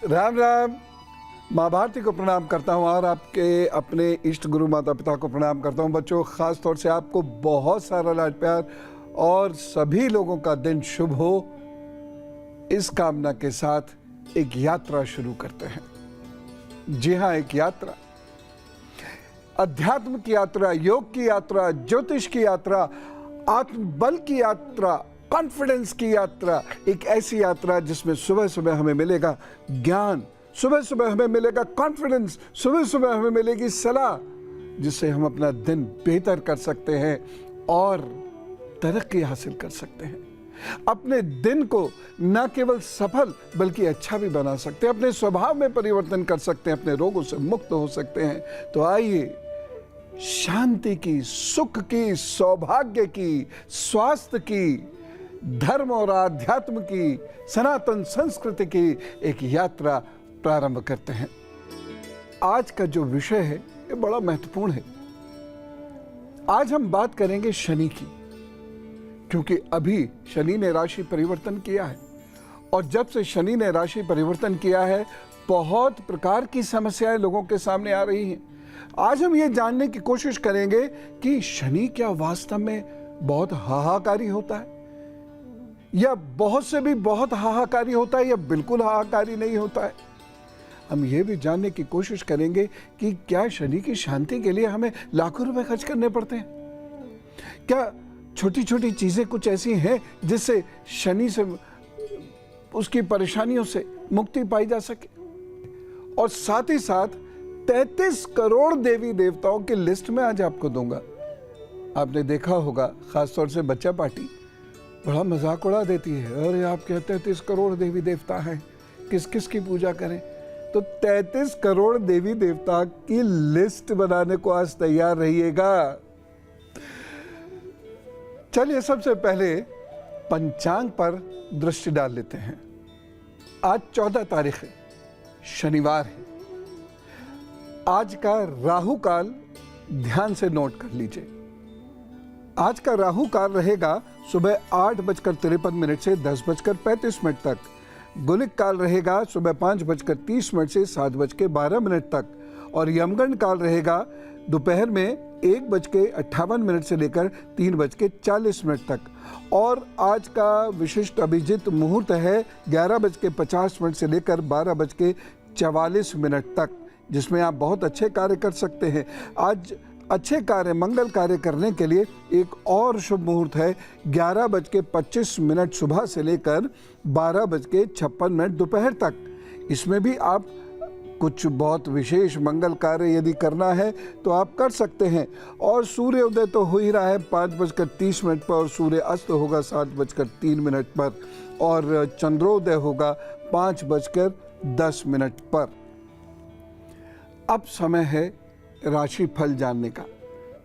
राम राम। माँ भारती को प्रणाम करता हूँ और आपके अपने इष्ट गुरु माता पिता को प्रणाम करता हूँ। बच्चों, खास तौर से आपको बहुत सारा लाड प्यार और सभी लोगों का दिन शुभ हो, इस कामना के साथ एक यात्रा शुरू करते हैं। जी हाँ, एक यात्रा, अध्यात्म की यात्रा, योग की यात्रा, ज्योतिष की यात्रा, आत्मबल की यात्रा, कॉन्फिडेंस की यात्रा। एक ऐसी यात्रा जिसमें सुबह सुबह हमें मिलेगा ज्ञान, सुबह सुबह हमें मिलेगा कॉन्फिडेंस, सुबह सुबह हमें मिलेगी सलाह, जिससे हम अपना दिन बेहतर कर सकते हैं और तरक्की हासिल कर सकते हैं। अपने दिन को न केवल सफल बल्कि अच्छा भी बना सकते हैं, अपने स्वभाव में परिवर्तन कर सकते हैं, अपने रोगों से मुक्त हो सकते हैं। तो आइए शांति की, सुख की, सौभाग्य की, स्वास्थ्य की, धर्म और आध्यात्म की, सनातन संस्कृति की एक यात्रा प्रारंभ करते हैं। आज का जो विषय है ये बड़ा महत्वपूर्ण है। आज हम बात करेंगे शनि की, क्योंकि अभी शनि ने राशि परिवर्तन किया है और जब से शनि ने राशि परिवर्तन किया है बहुत प्रकार की समस्याएं लोगों के सामने आ रही हैं। आज हम ये जानने की कोशिश करेंगे कि शनि क्या वास्तव में बहुत हाहाकारी होता है, या बहुत से भी बहुत हाहाकारी होता है, या बिल्कुल हाहाकारी नहीं होता है। हम ये भी जानने की कोशिश करेंगे कि क्या शनि की शांति के लिए हमें लाखों रुपए खर्च करने पड़ते हैं। क्या छोटी छोटी चीजें कुछ ऐसी हैं जिससे शनि से, उसकी परेशानियों से मुक्ति पाई जा सके। और साथ ही साथ 33 करोड़ देवी देवताओं की लिस्ट में आज आपको दूंगा। आपने देखा होगा, खासतौर से बच्चा पार्टी बड़ा मजाक उड़ा देती है, अरे आप कहते 33 करोड़ देवी देवता हैं, किस किस की पूजा करें। तो 33 करोड़ देवी देवता की लिस्ट बनाने को आज तैयार रहिएगा। चलिए सबसे पहले पंचांग पर दृष्टि डाल लेते हैं। आज 14 तारीख है, शनिवार है। आज का राहु काल ध्यान से नोट कर लीजिए। आज का राहु काल रहेगा सुबह 8:53 से 10:35 तक। गुलिक काल रहेगा सुबह 5:30 से 7:12 तक और यमगंड काल रहेगा दोपहर में 1:58 से लेकर 3:40 तक। और आज का विशिष्ट अभिजित मुहूर्त है 11:50 से लेकर 12:44 तक, जिसमें आप बहुत अच्छे कार्य कर सकते हैं। आज अच्छे कार्य, मंगल कार्य करने के लिए एक और शुभ मुहूर्त है 11:25 सुबह से लेकर 12:56 दोपहर तक। इसमें भी आप कुछ बहुत विशेष मंगल कार्य यदि करना है तो आप कर सकते हैं। और सूर्य उदय तो हो ही रहा है 5:30 पर और सूर्य अस्त होगा 7:03 पर और चंद्रोदय होगा 5:10 पर। अब समय है राशि फल जानने का,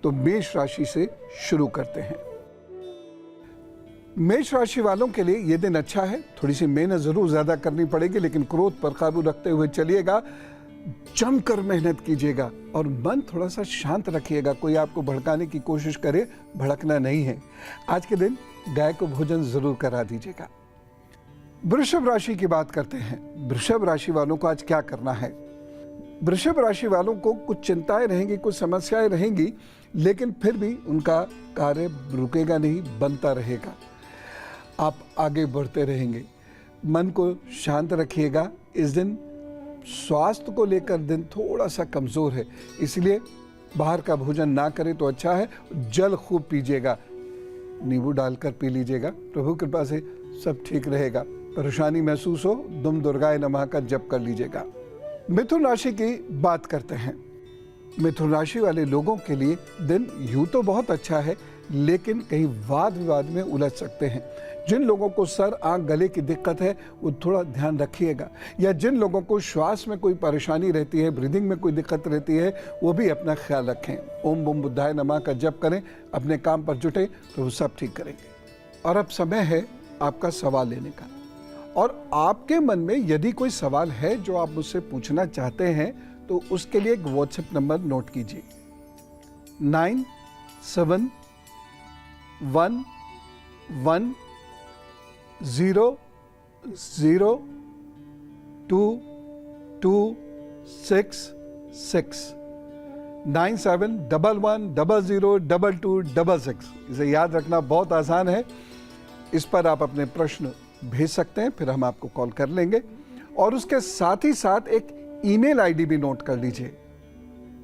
तो मेष राशि से शुरू करते हैं। मेष राशि वालों के लिए यह दिन अच्छा है। थोड़ी सी मेहनत जरूर ज्यादा करनी पड़ेगी, लेकिन क्रोध पर काबू रखते हुए चलिएगा, जमकर मेहनत कीजिएगा और मन थोड़ा सा शांत रखिएगा। कोई आपको भड़काने की कोशिश करे, भड़कना नहीं है। आज के दिन गाय को भोजन जरूर करा दीजिएगा। वृषभ राशि की बात करते हैं। वृषभ राशि वालों को आज क्या करना है। वृषभ राशि वालों को कुछ चिंताएं रहेंगी, कुछ समस्याएं रहेंगी, लेकिन फिर भी उनका कार्य रुकेगा नहीं, बनता रहेगा। आप आगे बढ़ते रहेंगे। मन को शांत रखिएगा। इस दिन स्वास्थ्य को लेकर दिन थोड़ा सा कमजोर है, इसलिए बाहर का भोजन ना करें तो अच्छा है। जल खूब पीजिएगा, नींबू डालकर पी लीजिएगा। प्रभु कृपा से सब ठीक रहेगा। परेशानी महसूस हो, दुम दुर्गाय नमः का जप कर लीजिएगा। मिथुन राशि की बात करते हैं। मिथुन राशि वाले लोगों के लिए दिन यूं तो बहुत अच्छा है, लेकिन कहीं वाद विवाद में उलझ सकते हैं। जिन लोगों को सर, आंख, गले की दिक्कत है वो थोड़ा ध्यान रखिएगा, या जिन लोगों को श्वास में कोई परेशानी रहती है, ब्रीदिंग में कोई दिक्कत रहती है, वो भी अपना ख्याल रखें। ओम बम बुद्धाय नमः का जप करें, अपने काम पर जुटे तो वो सब ठीक करेंगे। और अब समय है आपका सवाल लेने का। और आपके मन में यदि कोई सवाल है जो आप मुझसे पूछना चाहते हैं तो उसके लिए एक व्हाट्सएप नंबर नोट कीजिए 97110002 266 9711002266। इसे याद रखना बहुत आसान है। इस पर आप अपने प्रश्न भेज सकते हैं, फिर हम आपको कॉल कर लेंगे। और उसके साथ ही साथ एक ईमेल आईडी भी नोट कर लीजिए,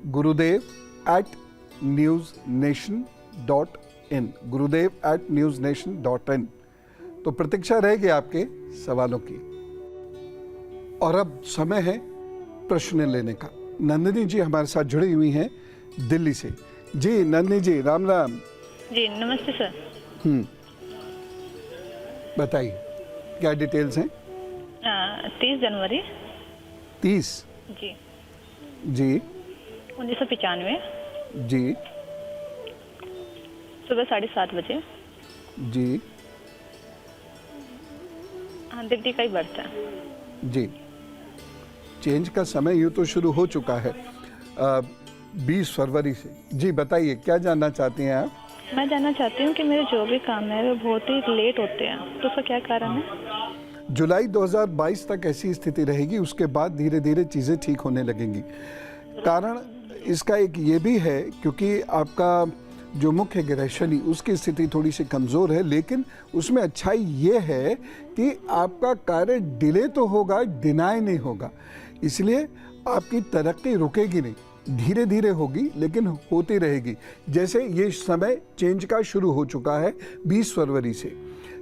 gurudev@newsnation.in, gurudev@newsnation.in। तो प्रतीक्षा रहेगी आपके सवालों की। और अब समय है प्रश्न लेने का। नंदिनी जी हमारे साथ जुड़ी हुई हैं दिल्ली से। जी नंदिनी जी, राम राम। जी नमस्ते सर। बताइए क्या डिटेल्स हैं? 30 जनवरी 30 जी जी 1995 जी सुबह 7:30 बजे जी दीप्ति का ही बर्थ है। जी। चेंज का समय यूँ तो शुरू हो चुका है 20 फरवरी से। जी बताइए क्या जानना चाहती हैं आप? मैं जानना चाहती हूँ कि मेरे जो भी काम है वो बहुत ही लेट होते हैं, तो उसका क्या कारण है? जुलाई 2022 तक ऐसी स्थिति रहेगी, उसके बाद धीरे धीरे चीज़ें ठीक होने लगेंगी। कारण इसका एक ये भी है क्योंकि आपका जो मुख्य ग्रह शनि, उसकी स्थिति थोड़ी सी कमज़ोर है, लेकिन उसमें अच्छाई ये है कि आपका कार्य डिले तो होगा, डिनाई नहीं होगा। इसलिए आपकी तरक्की रुकेगी नहीं, धीरे धीरे होगी लेकिन होती रहेगी। जैसे ये समय चेंज का शुरू हो चुका है 20 फरवरी से,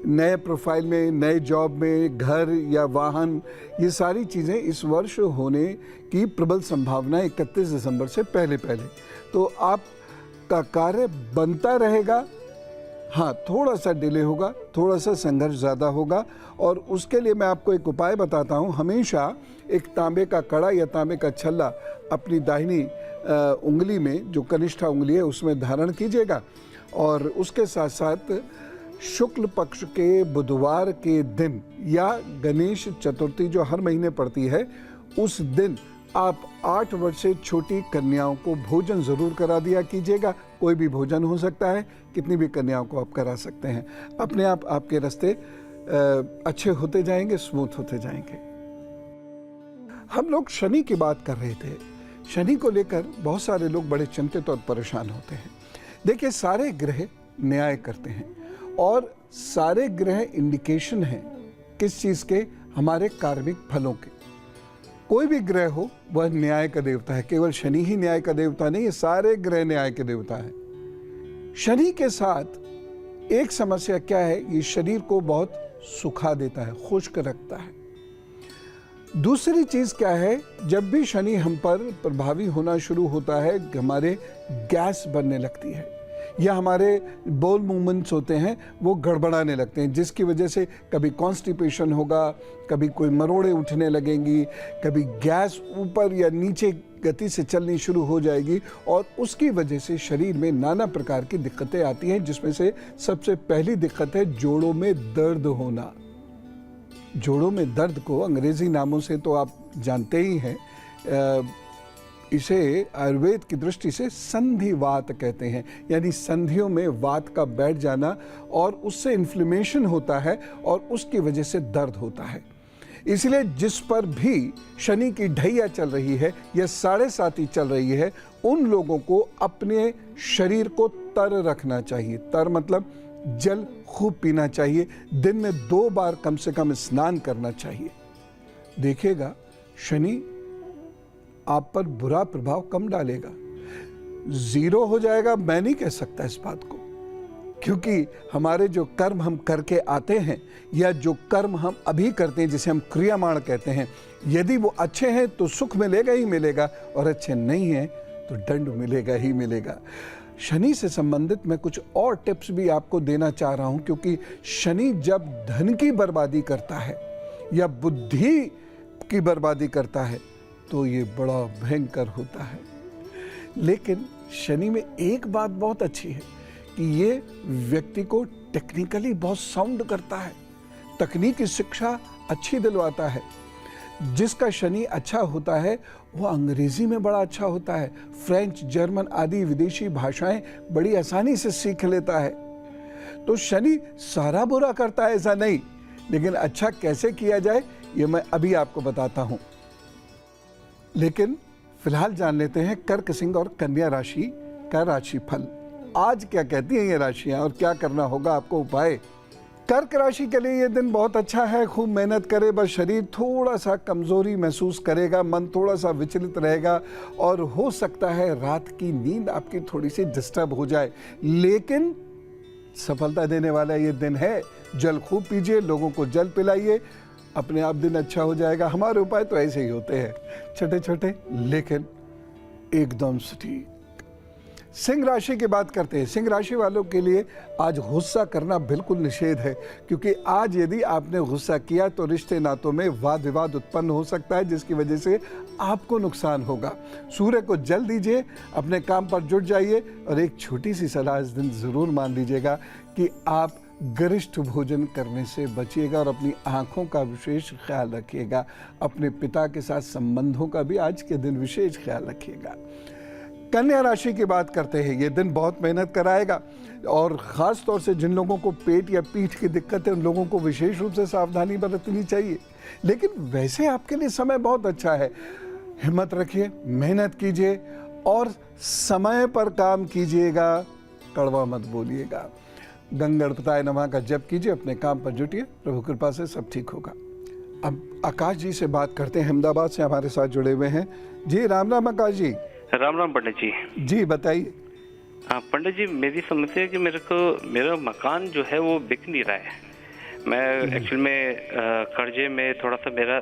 नए प्रोफाइल में, नए जॉब में, घर या वाहन, ये सारी चीज़ें इस वर्ष होने की प्रबल संभावना 31 दिसंबर से पहले पहले। तो आपका कार्य बनता रहेगा। हाँ, थोड़ा सा डिले होगा, थोड़ा सा संघर्ष ज़्यादा होगा। और उसके लिए मैं आपको एक उपाय बताता हूँ। हमेशा एक तांबे का कड़ा या तांबे का छल्ला अपनी दाहिनी उंगली में, जो कनिष्ठा उंगली है, उसमें धारण कीजिएगा। और उसके साथ साथ शुक्ल पक्ष के बुधवार के दिन या गणेश चतुर्थी जो हर महीने पड़ती है, उस दिन आप 8 वर्ष से छोटी कन्याओं को भोजन ज़रूर करा दिया कीजिएगा। कोई भी भोजन हो सकता है, कितनी भी कन्याओं को आप करा सकते हैं। अपने आप आपके रास्ते अच्छे होते जाएंगे, स्मूथ होते जाएंगे। हम लोग शनि की बात कर रहे थे। शनि को लेकर बहुत सारे लोग बड़े चिंतित और परेशान होते हैं। देखिए, सारे ग्रह न्याय करते हैं और सारे ग्रह इंडिकेशन हैं किस चीज़ के? हमारे कार्मिक फलों के। कोई भी ग्रह हो वह न्याय का देवता है। केवल शनि ही न्याय का देवता नहीं है, सारे ग्रह न्याय के देवता है। शनि के साथ एक समस्या क्या है? ये शरीर को बहुत सुखा देता है, खुश्क रखता है। दूसरी चीज क्या है? जब भी शनि हम पर प्रभावी होना शुरू होता है, हमारे गैस बनने लगती है या हमारे बोल मूवमेंट्स होते हैं वो गड़बड़ाने लगते हैं, जिसकी वजह से कभी कॉन्स्टिपेशन होगा, कभी कोई मरोड़े उठने लगेंगी, कभी गैस ऊपर या नीचे गति से चलनी शुरू हो जाएगी और उसकी वजह से शरीर में नाना प्रकार की दिक्कतें आती हैं, जिसमें से सबसे पहली दिक्कत है जोड़ों में दर्द होना। जोड़ों में दर्द को अंग्रेजी नामों से तो आप जानते ही हैं, इसे आयुर्वेद की दृष्टि से संधिवात कहते हैं, यानी संधियों में वात का बैठ जाना और उससे इन्फ्लेमेशन होता है और उसकी वजह से दर्द होता है। इसलिए जिस पर भी शनि की ढैया चल रही है या 7.5 चल रही है, उन लोगों को अपने शरीर को तर रखना चाहिए। तर मतलब जल खूब पीना चाहिए, दिन में 2 बार कम से कम स्नान करना चाहिए। देखिएगा शनि आप पर बुरा प्रभाव कम डालेगा। 0 हो जाएगा मैं नहीं कह सकता इस बात को, क्योंकि हमारे जो कर्म हम करके आते हैं या जो कर्म हम अभी करते हैं, जिसे हम क्रियामाण कहते हैं, यदि वो अच्छे हैं तो सुख मिलेगा ही मिलेगा और अच्छे नहीं हैं तो दंड मिलेगा ही मिलेगा। शनि से संबंधित मैं कुछ और टिप्स भी आपको देना चाह रहा हूं, क्योंकि शनि जब धन की बर्बादी करता है या बुद्धि की बर्बादी करता है तो ये बड़ा भयंकर होता है। लेकिन शनि में एक बात बहुत अच्छी है कि ये व्यक्ति को टेक्निकली बहुत साउंड करता है, तकनीकी शिक्षा अच्छी दिलवाता है। जिसका शनि अच्छा होता है वो अंग्रेजी में बड़ा अच्छा होता है, फ्रेंच, जर्मन आदि विदेशी भाषाएं बड़ी आसानी से सीख लेता है। तो शनि सारा बुरा करता है ऐसा नहीं, लेकिन अच्छा कैसे किया जाए ये मैं अभी आपको बताता हूं। लेकिन फिलहाल जान लेते हैं कर्क, सिंह और कन्या राशि का राशिफल। आज क्या कहती हैं ये राशियां और क्या करना होगा आपको उपाय। कर्क राशि के लिए ये दिन बहुत अच्छा है। खूब मेहनत करे, बस शरीर थोड़ा सा कमजोरी महसूस करेगा, मन थोड़ा सा विचलित रहेगा और हो सकता है रात की नींद आपकी थोड़ी सी डिस्टर्ब हो जाए, लेकिन सफलता देने वाला ये दिन है। जल खूब पीजिए, लोगों को जल पिलाइए, अपने आप दिन अच्छा हो जाएगा। हमारे उपाय तो ऐसे ही होते हैं, छोटे छोटे लेकिन एकदम सटीक। सिंह राशि की बात करते हैं। सिंह राशि वालों के लिए आज गुस्सा करना बिल्कुल निषेध है, क्योंकि आज यदि आपने गुस्सा किया तो रिश्ते नातों में वाद विवाद उत्पन्न हो सकता है, जिसकी वजह से आपको नुकसान होगा। सूर्य को जल दीजिए, अपने काम पर जुट जाइए और एक छोटी सी सलाह इस दिन ज़रूर मान लीजिएगा कि आप गरिष्ठ भोजन करने से बचिएगा और अपनी आँखों का विशेष ख्याल रखिएगा। अपने पिता के साथ संबंधों का भी आज के दिन विशेष ख्याल रखिएगा। कन्या राशि की बात करते हैं। ये दिन बहुत मेहनत कराएगा और ख़ास तौर से जिन लोगों को पेट या पीठ की दिक्कत है उन लोगों को विशेष रूप से सावधानी बरतनी चाहिए। लेकिन वैसे आपके लिए समय बहुत अच्छा है। हिम्मत रखिए, मेहनत कीजिए और समय पर काम कीजिएगा, कड़वा मत बोलिएगा। गंगणपताय नमः का जप कीजिए, अपने काम पर जुटिए, प्रभु कृपा से सब ठीक होगा। अब आकाश जी से बात करते हैं, अहमदाबाद से हमारे साथ जुड़े हुए हैं। जी राम राम आकाश जी। राम राम पंडित जी। जी बताइए। हाँ पंडित जी, मेरी समस्या है कि मेरा मकान जो है वो बिक नहीं रहा है। मैं एक्चुअल में कर्जे में थोड़ा सा मेरा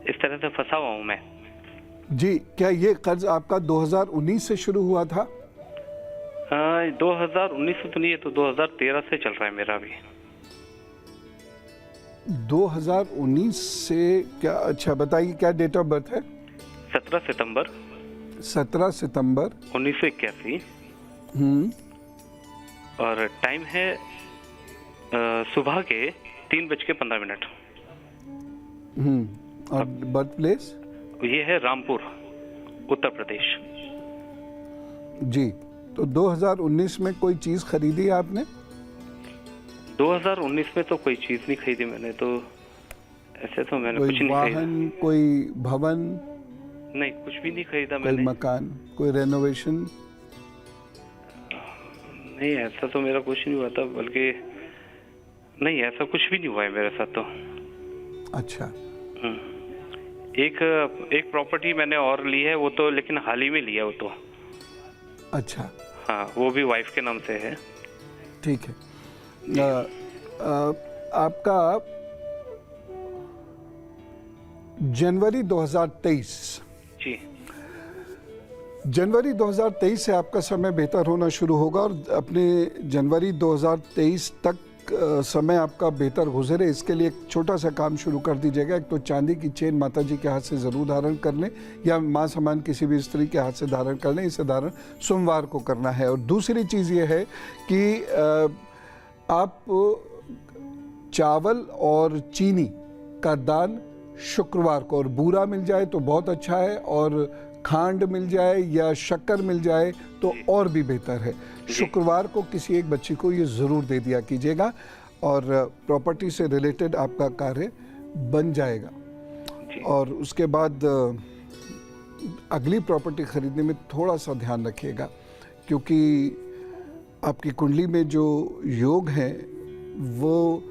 इस तरह से फंसा हुआ हूँ मैं। जी, क्या ये कर्ज आपका 2019 से शुरू हुआ था? 2019 से तो नहीं है, तो 2013 से चल रहा है मेरा अभी। 2019 से क्या? अच्छा बताइए, क्या डेट ऑफ बर्थ है? 17 सितंबर 17 सितंबर 1981। और टाइम है सुबह के 3:15। और बर्थ प्लेस? ये है रामपुर, उत्तर प्रदेश। जी, तो 2019 में कोई चीज़ खरीदी आपने? 2019 में तो कोई चीज़ नहीं खरीदी मैंने, तो ऐसे तो मैंने कुछ नहीं खरीदा। कोई वाहन, कोई भवन? नहीं, कुछ भी नहीं खरीदा कोई मैंने। मकान, कोई रेनोवेशन? नहीं, ऐसा तो मेरा कुछ नहीं हुआ था, बल्कि नहीं, ऐसा कुछ भी नहीं हुआ है मेरे साथ तो। अच्छा। एक प्रॉपर्टी मैंने और ली है, वो तो लेकिन हाल ही में लिया वो तो। अच्छा। हाँ, वो भी वाइफ के नाम से है। ठीक है। आपका जनवरी 2023, जी, जनवरी 2023 से आपका समय बेहतर होना शुरू होगा और अपने जनवरी 2023 तक समय आपका बेहतर गुजरे, इसके लिए एक छोटा सा काम शुरू कर दीजिएगा। एक तो चांदी की चेन माता जी के हाथ से ज़रूर धारण कर लें या माँ समान किसी भी स्त्री के हाथ से धारण कर लें। इसे धारण सोमवार को करना है। और दूसरी चीज़ ये है कि आप चावल और चीनी का दान शुक्रवार को, और बूरा मिल जाए तो बहुत अच्छा है, और खांड मिल जाए या शक्कर मिल जाए तो और भी बेहतर है। शुक्रवार को किसी एक बच्ची को ये ज़रूर दे दिया कीजिएगा और प्रॉपर्टी से रिलेटेड आपका कार्य बन जाएगा। और उसके बाद अगली प्रॉपर्टी खरीदने में थोड़ा सा ध्यान रखिएगा, क्योंकि आपकी कुंडली में जो योग हैं वो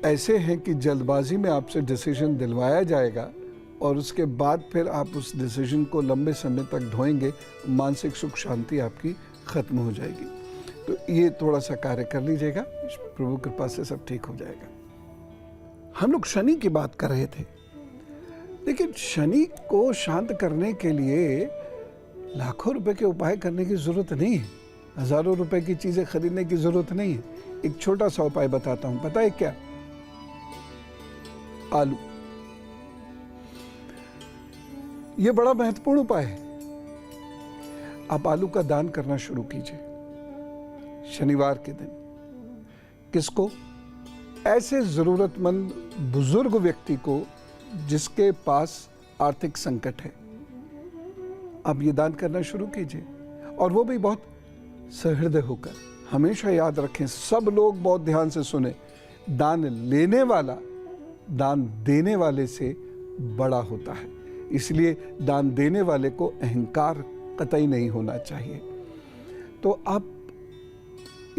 ऐसे हैं कि जल्दबाजी में आपसे डिसीजन दिलवाया जाएगा और उसके बाद फिर आप उस डिसीजन को लंबे समय तक ढोएंगे, मानसिक सुख शांति आपकी ख़त्म हो जाएगी। तो ये थोड़ा सा कार्य कर लीजिएगा, प्रभु कृपा से सब ठीक हो जाएगा। हम लोग शनि की बात कर रहे थे, लेकिन शनि को शांत करने के लिए लाखों रुपए के उपाय करने की ज़रूरत नहीं है, हज़ारों रुपए की चीज़ें खरीदने की ज़रूरत नहीं है। एक छोटा सा उपाय बताता हूँ, पता है क्या? आलू। ये बड़ा महत्वपूर्ण उपाय है। आप आलू का दान करना शुरू कीजिए शनिवार के दिन। किसको? ऐसे जरूरतमंद बुजुर्ग व्यक्ति को जिसके पास आर्थिक संकट है। आप ये दान करना शुरू कीजिए, और वो भी बहुत सहृदय होकर। हमेशा याद रखें, सब लोग बहुत ध्यान से सुने, दान लेने वाला दान देने वाले से बड़ा होता है। इसलिए दान देने वाले को अहंकार कतई नहीं होना चाहिए। तो आप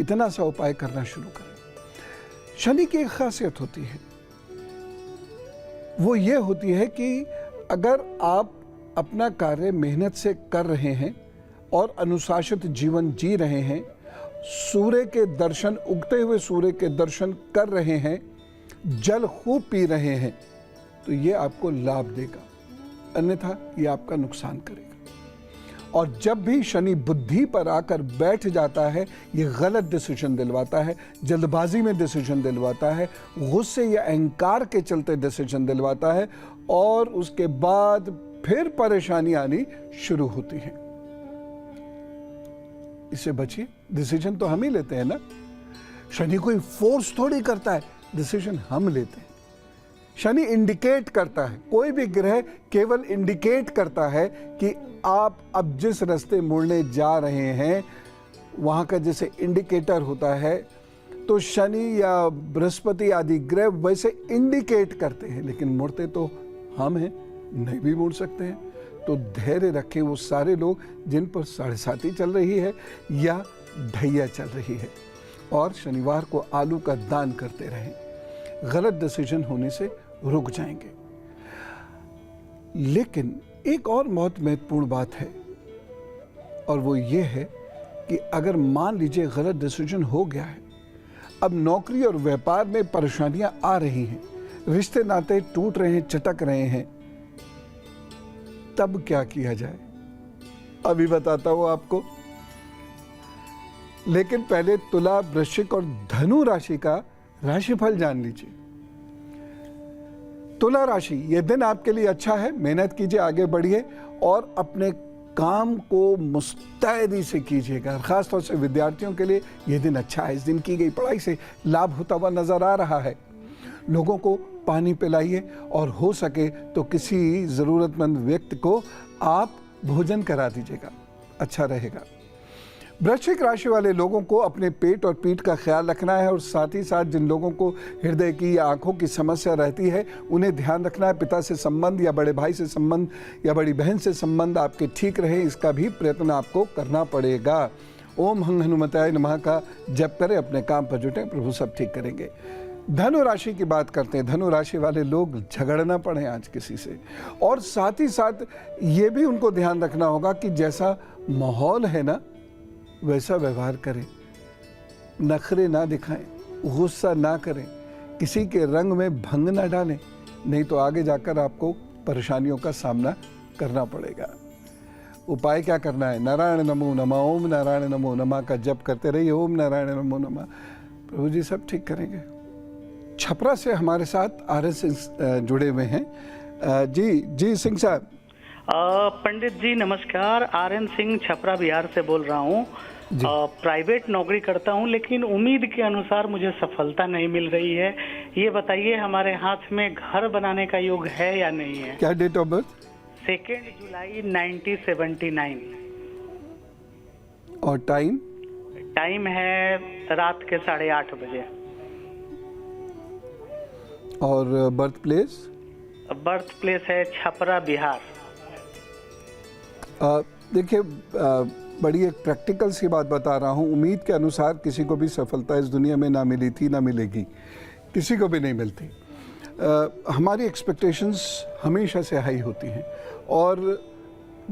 इतना सा उपाय करना शुरू करें। शनि की एक खासियत होती है, वो ये होती है कि अगर आप अपना कार्य मेहनत से कर रहे हैं और अनुशासित जीवन जी रहे हैं, सूर्य के दर्शन, उगते हुए सूर्य के दर्शन कर रहे हैं, जल खूब पी रहे हैं, तो ये आपको लाभ देगा, अन्यथा ये आपका नुकसान करेगा। और जब भी शनि बुद्धि पर आकर बैठ जाता है, ये गलत डिसीजन दिलवाता है, जल्दबाजी में डिसीजन दिलवाता है, गुस्से या अहंकार के चलते डिसीजन दिलवाता है, और उसके बाद फिर परेशानी आनी शुरू होती है। इससे बचिए। डिसीजन तो हम ही लेते हैं ना, शनि कोई फोर्स थोड़ी करता है, डिसीजन हम लेते हैं। शनि इंडिकेट करता है, कोई भी ग्रह केवल इंडिकेट करता है कि आप अब जिस रास्ते मुड़ने जा रहे हैं, वहां का जैसे इंडिकेटर होता है, तो शनि या बृहस्पति आदि ग्रह वैसे इंडिकेट करते हैं, लेकिन मुड़ते तो हम हैं, नहीं भी मुड़ सकते हैं। तो धैर्य रखें वो सारे लोग जिन पर 7.5 चल रही है या ढैया चल रही है, और शनिवार को आलू का दान करते रहें। गलत डिसीजन होने से रुक जाएंगे। लेकिन एक और बहुत महत्वपूर्ण बात है, और वो ये है कि अगर मान लीजिए गलत डिसीजन हो गया है, अब नौकरी और व्यापार में परेशानियां आ रही हैं, रिश्ते नाते टूट रहे हैं, चटक रहे हैं, तब क्या किया जाए अभी बताता हूं आपको। लेकिन पहले तुला, वृश्चिक और धनु राशि का राशिफल जान लीजिए। तुला राशि, यह दिन आपके लिए अच्छा है, मेहनत कीजिए, आगे बढ़िए और अपने काम को मुस्तैदी से कीजिएगा। खासतौर से विद्यार्थियों के लिए यह दिन अच्छा है। इस दिन की गई पढ़ाई से लाभ होता हुआ नजर आ रहा है। लोगों को पानी पिलाइए, और हो सके तो किसी ज़रूरतमंद व्यक्ति को आप भोजन करा दीजिएगा, अच्छा रहेगा। वृश्चिक राशि वाले लोगों को अपने पेट और पीठ का ख्याल रखना है, और साथ ही साथ जिन लोगों को हृदय की या आंखों की समस्या रहती है, उन्हें ध्यान रखना है। पिता से संबंध या बड़े भाई से संबंध या बड़ी बहन से संबंध आपके ठीक रहे, इसका भी प्रयत्न आपको करना पड़ेगा। ओम हं हनुमताय नमः का जप करें, अपने काम पर जुटें, प्रभु सब ठीक करेंगे। धनु राशि की बात करते हैं। धनु राशि वाले लोग झगड़ना पड़े आज किसी से, और साथ ही साथ ये भी उनको ध्यान रखना होगा कि जैसा माहौल है ना, वैसा व्यवहार करें, नखरे ना दिखाएं, गुस्सा ना करें, किसी के रंग में भंग ना डालें, नहीं तो आगे जाकर आपको परेशानियों का सामना करना पड़ेगा। उपाय क्या करना है? नारायण नमो नमः, ओम नारायण नमो नमः का जप करते रहिए। ओम नारायण नमो नमः, प्रभु जी सब ठीक करेंगे। छपरा से हमारे साथ RS जुड़े हुए हैं। जी सिंह साहब। पंडित जी नमस्कार, RN सिंह छपरा बिहार से बोल रहा हूँ। प्राइवेट नौकरी करता हूँ, लेकिन उम्मीद के अनुसार मुझे सफलता नहीं मिल रही है। ये बताइए हमारे हाथ में घर बनाने का योग है या नहीं है? क्या डेट ऑफ बर्थ? 2 जुलाई 1979। और टाइम? टाइम है रात के 8:30 बजे। और बर्थ प्लेस? बर्थ प्लेस है छपरा बिहार। देखिए, बड़ी एक प्रैक्टिकल सी बात बता रहा हूँ। उम्मीद के अनुसार किसी को भी सफलता इस दुनिया में ना मिली थी, ना मिलेगी, किसी को भी नहीं मिलती। हमारी एक्सपेक्टेशंस हमेशा से हाई होती हैं, और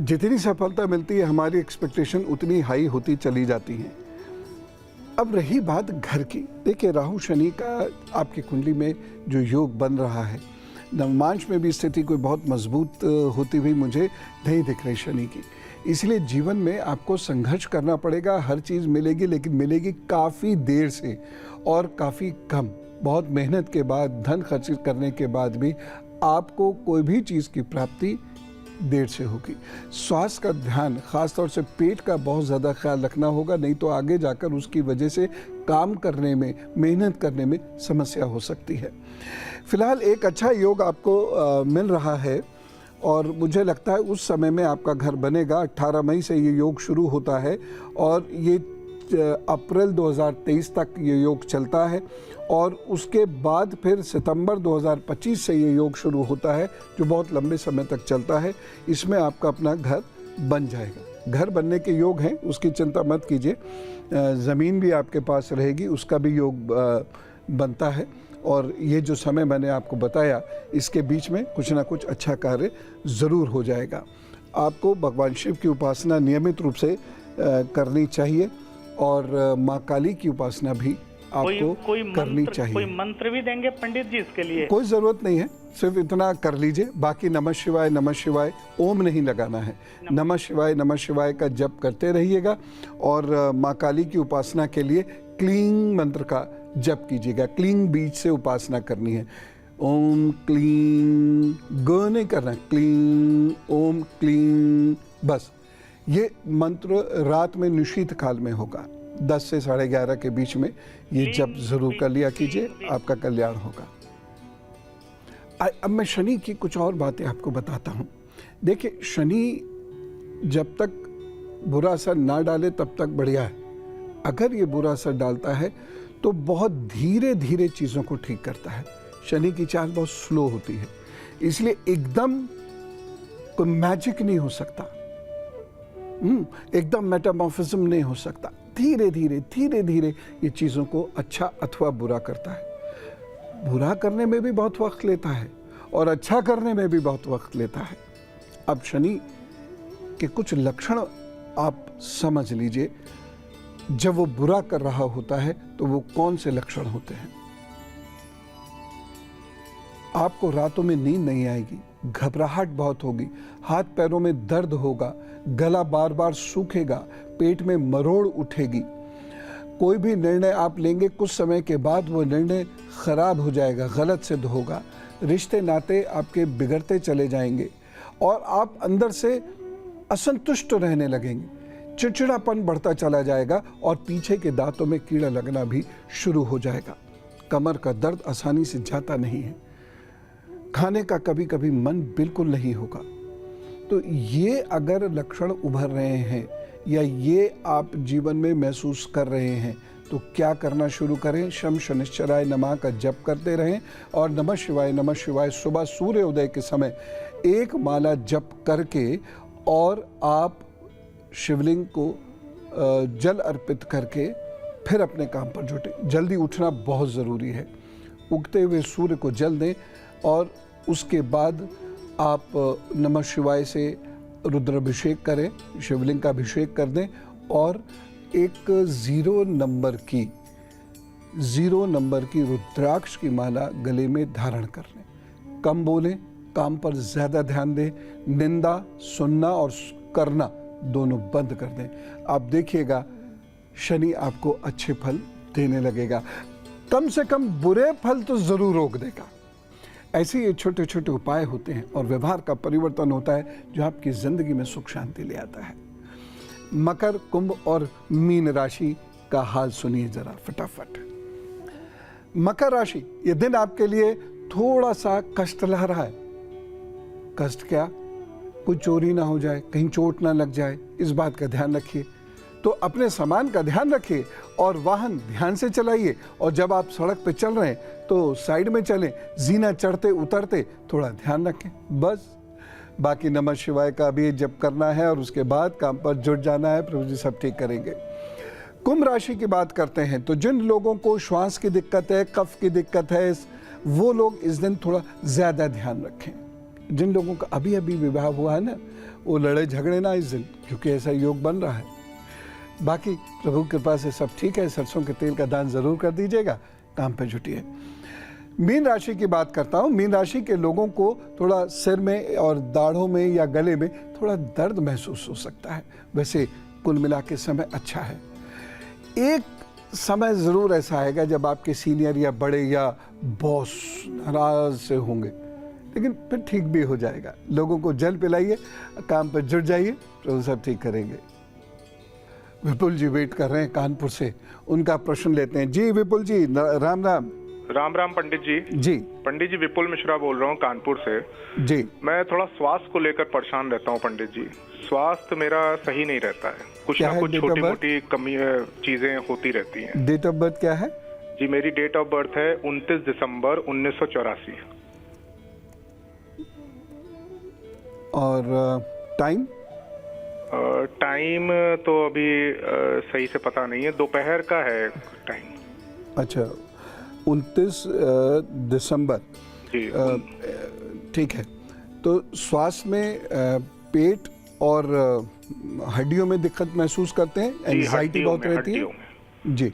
जितनी सफलता मिलती है हमारी एक्सपेक्टेशन उतनी हाई होती चली जाती हैं। अब रही बात घर की, देखिए राहु शनि का आपकी कुंडली में जो योग बन रहा है, नवमांश में भी स्थिति कोई बहुत मजबूत होती हुई मुझे नहीं दिख रही शनि की। इसलिए जीवन में आपको संघर्ष करना पड़ेगा। हर चीज़ मिलेगी, लेकिन मिलेगी काफ़ी देर से और काफ़ी कम। बहुत मेहनत के बाद, धन खर्च करने के बाद भी आपको कोई भी चीज़ की प्राप्ति देर से होगी। स्वास्थ्य का ध्यान, खासतौर से पेट का बहुत ज़्यादा ख्याल रखना होगा, नहीं तो आगे जाकर उसकी वजह से काम करने में, मेहनत करने में समस्या हो सकती है। फिलहाल एक अच्छा योग आपको मिल रहा है, और मुझे लगता है उस समय में आपका घर बनेगा। 18 मई से ये योग शुरू होता है, और ये अप्रैल 2023 तक ये योग चलता है और उसके बाद फिर सितंबर 2025 से ये योग शुरू होता है, जो बहुत लंबे समय तक चलता है। इसमें आपका अपना घर बन जाएगा। घर बनने के योग हैं, उसकी चिंता मत कीजिए। ज़मीन भी आपके पास रहेगी, उसका भी योग बनता है। और ये जो समय मैंने आपको बताया, इसके बीच में कुछ ना कुछ अच्छा कार्य ज़रूर हो जाएगा। आपको भगवान शिव की उपासना नियमित रूप से करनी चाहिए और माँ काली की उपासना भी आपको करनी चाहिए। कोई मंत्र भी देंगे पंडित जी इसके लिए? कोई ज़रूरत नहीं है, सिर्फ इतना कर लीजिए। बाकी नमः शिवाय ओम नहीं लगाना है। नमः शिवाय का जप करते रहिएगा और माँ काली की उपासना के लिए क्लीं मंत्र का जप कीजिएगा। क्लीं बीज से उपासना करनी है। ओम क्लीं, ग नहीं करना, क्लीं ओम क्लीं, बस। ये मंत्र रात में निशीत काल में होगा, 10 से 11:30 के बीच में ये जप जरूर कर लिया कीजिए, आपका कल्याण होगा। अब मैं शनि की कुछ और बातें आपको बताता हूँ। देखिए, शनि जब तक बुरा असर ना डाले तब तक बढ़िया है। अगर ये बुरा असर डालता है तो बहुत धीरे धीरे चीज़ों को ठीक करता है। शनि की चाल बहुत स्लो होती है, इसलिए एकदम कोई मैजिक नहीं हो सकता, एकदम मेटामॉर्फिज्म नहीं हो सकता। धीरे धीरे ये चीज़ों को अच्छा अथवा बुरा करता है। बुरा करने में भी बहुत वक्त लेता है और अच्छा करने में भी बहुत वक्त लेता है। अब शनि के कुछ लक्षण आप समझ लीजिए। जब वो बुरा कर रहा होता है तो वो कौन से लक्षण होते हैं? आपको रातों में नींद नहीं आएगी, घबराहट बहुत होगी, हाथ पैरों में दर्द होगा, गला बार बार सूखेगा, पेट में मरोड़ उठेगी। कोई भी निर्णय आप लेंगे, कुछ समय के बाद वो निर्णय खराब हो जाएगा, गलत सिद्ध होगा। रिश्ते नाते आपके बिगड़ते चले जाएंगे और आप अंदर से असंतुष्ट रहने लगेंगे। चिड़चिड़ापन बढ़ता चला जाएगा और पीछे के दांतों में कीड़ा लगना भी शुरू हो जाएगा। कमर का दर्द आसानी से जाता नहीं है। खाने का कभी कभी मन बिल्कुल नहीं होगा। तो ये अगर लक्षण उभर रहे हैं या ये आप जीवन में महसूस कर रहे हैं तो क्या करना शुरू करें? शम शनिश्चराय नमः का जप करते रहें और नमः शिवाय सुबह सूर्योदय के समय एक माला जप करके और आप शिवलिंग को जल अर्पित करके फिर अपने काम पर जुटे। जल्दी उठना बहुत ज़रूरी है। उगते हुए सूर्य को जल दें और उसके बाद आप नमः शिवाय से रुद्राभिषेक करें, शिवलिंग का अभिषेक कर दें और एक 0 नंबर की रुद्राक्ष की माला गले में धारण कर लें। कम बोलें, काम पर ज़्यादा ध्यान दें, निंदा सुनना और करना दोनों बंद कर दें। आप देखिएगा शनि आपको अच्छे फल देने लगेगा। कम से कम बुरे फल तो ज़रूर रोक देगा। ऐसे ये छोटे छोटे उपाय होते हैं और व्यवहार का परिवर्तन होता है जो आपकी ज़िंदगी में सुख शांति ले आता है। मकर, कुंभ और मीन राशि का हाल सुनिए जरा फटाफट। मकर राशि, ये दिन आपके लिए थोड़ा सा कष्ट ला रहा है। कष्ट क्या? कोई चोरी ना हो जाए, कहीं चोट ना लग जाए, इस बात का ध्यान रखिए। तो अपने सामान का ध्यान रखिए और वाहन ध्यान से चलाइए। और जब आप सड़क पे चल रहे हैं तो साइड में चलें, जीना चढ़ते उतरते थोड़ा ध्यान रखें, बस। बाकी नमः शिवाय का भी जप करना है और उसके बाद काम पर जुट जाना है। प्रभु जी सब ठीक करेंगे। कुंभ राशि की बात करते हैं तो जिन लोगों को श्वास की दिक्कत है, कफ की दिक्कत है, वो लोग इस दिन थोड़ा ज़्यादा ध्यान रखें। जिन लोगों का अभी अभी विवाह हुआ है ना, वो लड़े झगड़े ना इस दिन, क्योंकि ऐसा योग बन रहा है। बाकी प्रभु की कृपा से सब ठीक है। सरसों के तेल का दान जरूर कर दीजिएगा, काम पे जुटिए। मीन राशि की बात करता हूँ। मीन राशि के लोगों को थोड़ा सिर में और दाढ़ों में या गले में थोड़ा दर्द महसूस हो सकता है। वैसे कुल मिला के समय अच्छा है। एक समय ज़रूर ऐसा आएगा जब आपके सीनियर या बड़े या बॉस नाराज से होंगे, लेकिन फिर ठीक भी हो जाएगा। लोगों को जल पिलाइए, काम पर जुट जाइए, प्रभु सब ठीक करेंगे। विपुल जी वेट कर रहे हैं कानपुर से, उनका प्रश्न लेते हैं। जी विपुल जी, राम राम। राम राम पंडित जी। जी पंडित जी विपुल मिश्रा बोल रहा हूँ कानपुर से। जी। मैं थोड़ा स्वास्थ्य को लेकर परेशान रहता हूँ पंडित जी। स्वास्थ्य मेरा सही नहीं रहता है, कुछ क्या ना है कुछ date of छोटी birth? मोटी कमी चीजें होती रहती हैं। डेट ऑफ बर्थ क्या है? जी मेरी डेट ऑफ बर्थ है 29 दिसंबर 1984। और टाइम? टाइम तो अभी सही से पता नहीं है, दोपहर का है टाइम। अच्छा 29 दिसंबर। जी ठीक है। तो स्वास्थ्य में पेट और हड्डियों में दिक्कत महसूस करते हैं? एंजाइटी हड्डियों बहुत में, रहती हड्डियों है? में। जी।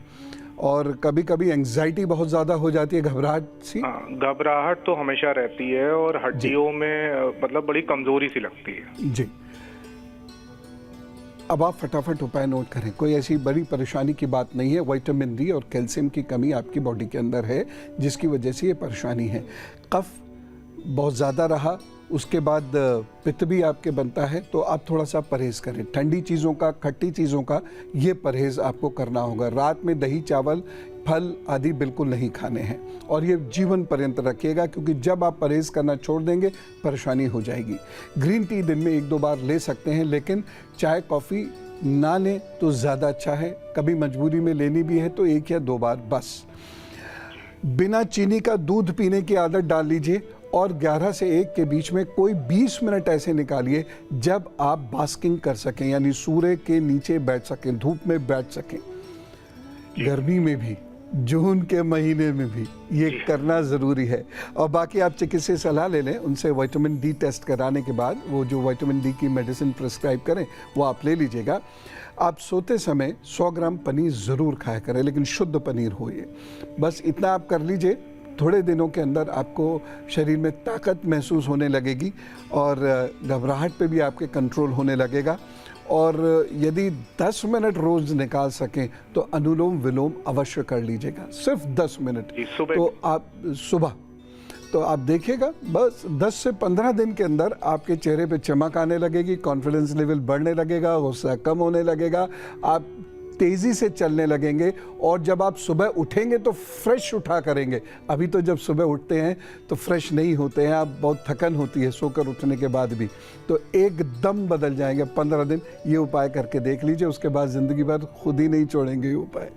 और कभी कभी एंजाइटी बहुत ज़्यादा हो जाती है, घबराहट सी? हाँ, घबराहट तो हमेशा रहती है और हड्डियों में मतलब बड़ी कमजोरी सी लगती है। जी। अब आप फटाफट उपाय नोट करें। कोई ऐसी बड़ी परेशानी की बात नहीं है। विटामिन डी और कैल्शियम की कमी आपकी बॉडी के अंदर है, जिसकी वजह से ये परेशानी है। कफ बहुत ज़्यादा रहा, उसके बाद पित्त भी आपके बनता है, तो आप थोड़ा सा परहेज करें। ठंडी चीज़ों का, खट्टी चीज़ों का ये परहेज आपको करना होगा। रात में दही, चावल, फल आदि बिल्कुल नहीं खाने हैं और ये जीवन पर्यंत रखिएगा, क्योंकि जब आप परहेज करना छोड़ देंगे परेशानी हो जाएगी। ग्रीन टी दिन में 1-2 बार ले सकते हैं, लेकिन चाय कॉफ़ी ना लें तो ज़्यादा अच्छा है। कभी मजबूरी में लेनी भी है तो 1 या 2 बार बस। बिना चीनी का दूध पीने की आदत डाल लीजिए और 11 से 1 के बीच में कोई 20 मिनट ऐसे निकालिए जब आप बास्किंग कर सकें, यानी सूर्य के नीचे बैठ सकें, धूप में बैठ सकें। गर्मी में भी, जून के महीने में भी ये करना ज़रूरी है। और बाकी आप चिकित्सकीय सलाह ले लें, उनसे विटामिन डी टेस्ट कराने के बाद वो जो विटामिन डी की मेडिसिन प्रिस्क्राइब करें वो आप ले लीजिएगा। आप सोते समय 100 ग्राम पनीर ज़रूर खाया करें, लेकिन शुद्ध पनीर हो ये। बस इतना आप कर लीजिए, थोड़े दिनों के अंदर आपको शरीर में ताकत महसूस होने लगेगी और घबराहट पे भी आपके कंट्रोल होने लगेगा। और यदि 10 मिनट रोज़ निकाल सकें तो अनुलोम विलोम अवश्य कर लीजिएगा, सिर्फ 10 मिनट। तो आप सुबह, तो आप देखिएगा बस 10 से 15 दिन के अंदर आपके चेहरे पे चमक आने लगेगी, कॉन्फिडेंस लेवल बढ़ने लगेगा, गुस्सा कम होने लगेगा, आप तेज़ी से चलने लगेंगे। और जब आप सुबह उठेंगे तो फ्रेश उठा करेंगे। अभी तो जब सुबह उठते हैं तो फ्रेश नहीं होते हैं, आप बहुत थकन होती है सोकर उठने के बाद भी, तो एकदम बदल जाएंगे। 15 दिन ये उपाय करके देख लीजिए, उसके बाद ज़िंदगी भर खुद ही नहीं छोड़ेंगे ये उपाय।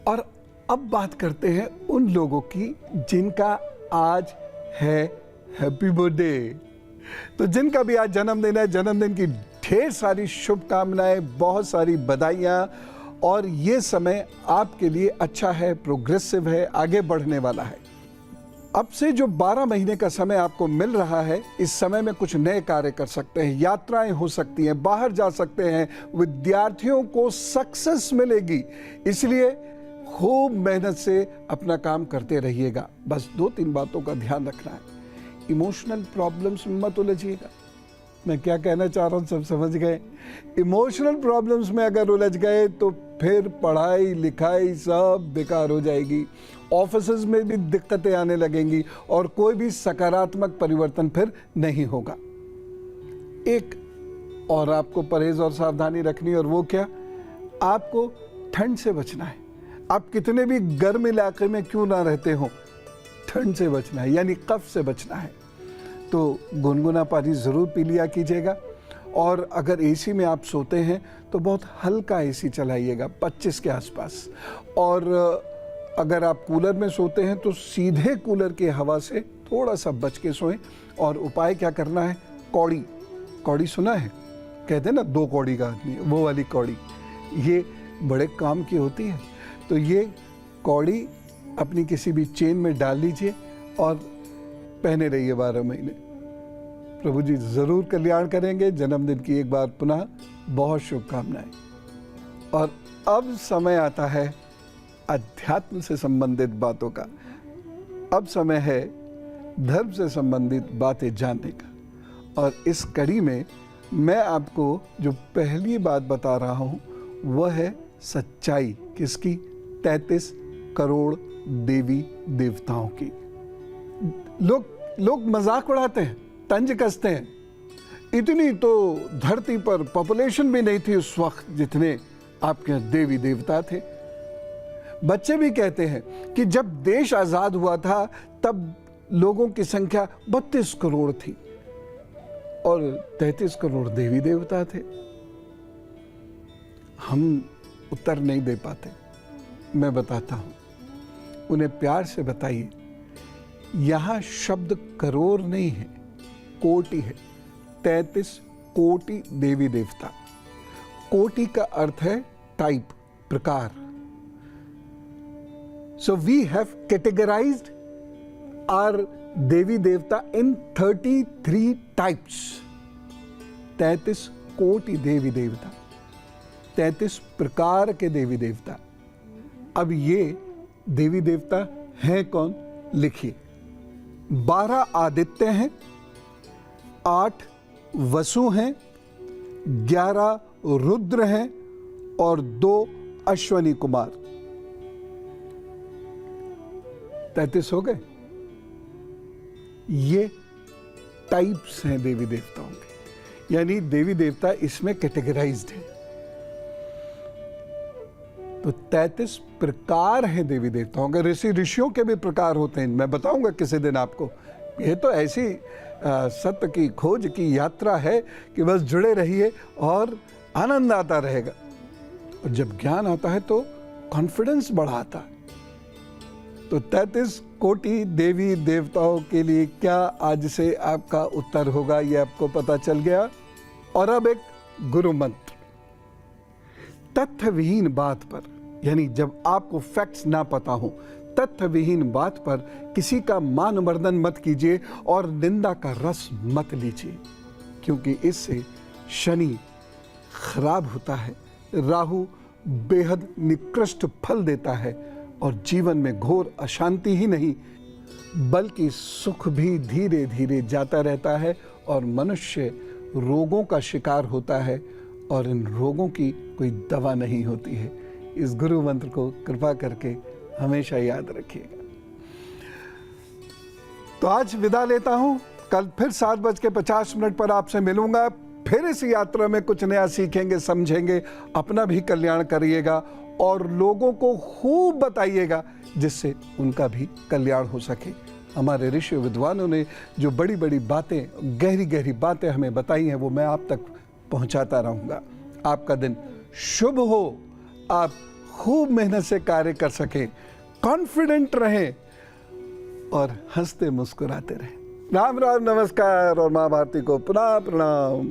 और अब बात करते हैं उन लोगों की जिनका आज है हैप्पी बर्थडे। तो जिनका भी आज जन्मदिन है, जन्मदिन की ढेर सारी शुभकामनाएं, बहुत सारी बधाइयाँ। और ये समय आपके लिए अच्छा है, प्रोग्रेसिव है, आगे बढ़ने वाला है। अब से जो 12 महीने का समय आपको मिल रहा है, इस समय में कुछ नए कार्य कर सकते हैं, यात्राएं हो सकती हैं, बाहर जा सकते हैं, विद्यार्थियों को सक्सेस मिलेगी। इसलिए खूब मेहनत से अपना काम करते रहिएगा। बस 2-3 बातों का ध्यान रखना है। इमोशनल प्रॉब्लम्स में मत उलझिएगा। मैं क्या कहना चाह रहा हूँ सब समझ गए? इमोशनल प्रॉब्लम्स में अगर उलझ गए तो फिर पढ़ाई लिखाई सब बेकार हो जाएगी, ऑफिसेज में भी दिक्कतें आने लगेंगी और कोई भी सकारात्मक परिवर्तन फिर नहीं होगा। एक और आपको परहेज और सावधानी रखनी, और वो क्या? आपको ठंड से बचना है। आप कितने भी गर्म इलाके में क्यों ना रहते हो, ठंड से बचना है, यानी कफ से बचना है। तो गुनगुना पानी ज़रूर पी लिया कीजिएगा। और अगर एसी में आप सोते हैं तो बहुत हल्का एसी चलाइएगा, 25 के आसपास। और अगर आप कूलर में सोते हैं तो सीधे कूलर की हवा से थोड़ा सा बच के सोएं। और उपाय क्या करना है? कौड़ी, कौड़ी सुना है? कहते हैं ना 2 कौड़ी का आदमी, वो वाली कौड़ी, ये बड़े काम की होती है। तो ये कौड़ी अपनी किसी भी चेन में डाल लीजिए और पहने रहिए 12 महीने। प्रभु जी ज़रूर कल्याण करेंगे। जन्मदिन की एक बार पुनः बहुत शुभकामनाएं। और अब समय आता है अध्यात्म से संबंधित बातों का। अब समय है धर्म से संबंधित बातें जानने का। और इस कड़ी में मैं आपको जो पहली बात बता रहा हूँ वह है सच्चाई। किसकी? 33 करोड़ देवी देवताओं की। लोग मजाक उड़ाते हैं, तंज कसते हैं। इतनी तो धरती पर पॉपुलेशन भी नहीं थी उस वक्त जितने आपके देवी देवता थे। बच्चे भी कहते हैं कि जब देश आजाद हुआ था तब लोगों की संख्या 32 करोड़ थी और 33 करोड़ देवी देवता थे। हम उत्तर नहीं दे पाते, मैं बताता हूं, उन्हें प्यार से बताइए। यहां शब्द करोड़ नहीं है, कोटि है। 33 कोटि देवी देवता। कोटि का अर्थ है टाइप, प्रकार। So we have categorized our देवी देवता इन 33 टाइप्स। 33 कोटि देवी देवता, 33 प्रकार के देवी देवता। अब ये देवी देवता हैं कौन, लिखिए। 12 आदित्य हैं, 8 वसु हैं, 11 रुद्र हैं और 2 अश्वनी कुमार। 33 हो गए। ये टाइप्स हैं देवी देवताओं के, यानी देवी देवता इसमें कैटेगराइज्ड है। तो 33 प्रकार हैं देवी देवताओं के। ऋषियों के भी प्रकार होते हैं, मैं बताऊंगा किसी दिन आपको। ये तो ऐसी सत्य की खोज की यात्रा है कि बस जुड़े रहिए और आनंद आता रहेगा। और जब ज्ञान आता है तो कॉन्फिडेंस बढ़ाता है। तो 33 कोटि देवी देवताओं के लिए क्या आज से आपका उत्तर होगा, ये आपको पता चल गया। और अब एक गुरु मंत्र। तथ्य विहीन बात पर, यानी जब आपको फैक्ट्स ना पता हो, तथ्य विहीन बात पर किसी का मान मर्दन मत कीजिए और निंदा का रस मत लीजिए, क्योंकि इससे शनि खराब होता है, राहु बेहद निकृष्ट फल देता है और जीवन में घोर अशांति ही नहीं बल्कि सुख भी धीरे धीरे जाता रहता है और मनुष्य रोगों का शिकार होता है और इन रोगों की कोई दवा नहीं होती है। इस गुरु मंत्र को कृपा करके हमेशा याद रखिएगा। तो आज विदा लेता हूं, कल फिर 7:50 पर आपसे मिलूंगा। फिर इस यात्रा में कुछ नया सीखेंगे, समझेंगे, अपना भी कल्याण करिएगा और लोगों को खूब बताइएगा जिससे उनका भी कल्याण हो सके। हमारे ऋषि विद्वानों ने जो बड़ी बड़ी बातें, गहरी गहरी बातें हमें बताई हैं, वो मैं आप तक पहुंचाता रहूंगा। आपका दिन शुभ हो, आप खूब मेहनत से कार्य कर सकें, कॉन्फिडेंट रहें और हंसते मुस्कुराते रहें। राम राम, नमस्कार और माँ भारती को पुनः प्रणाम।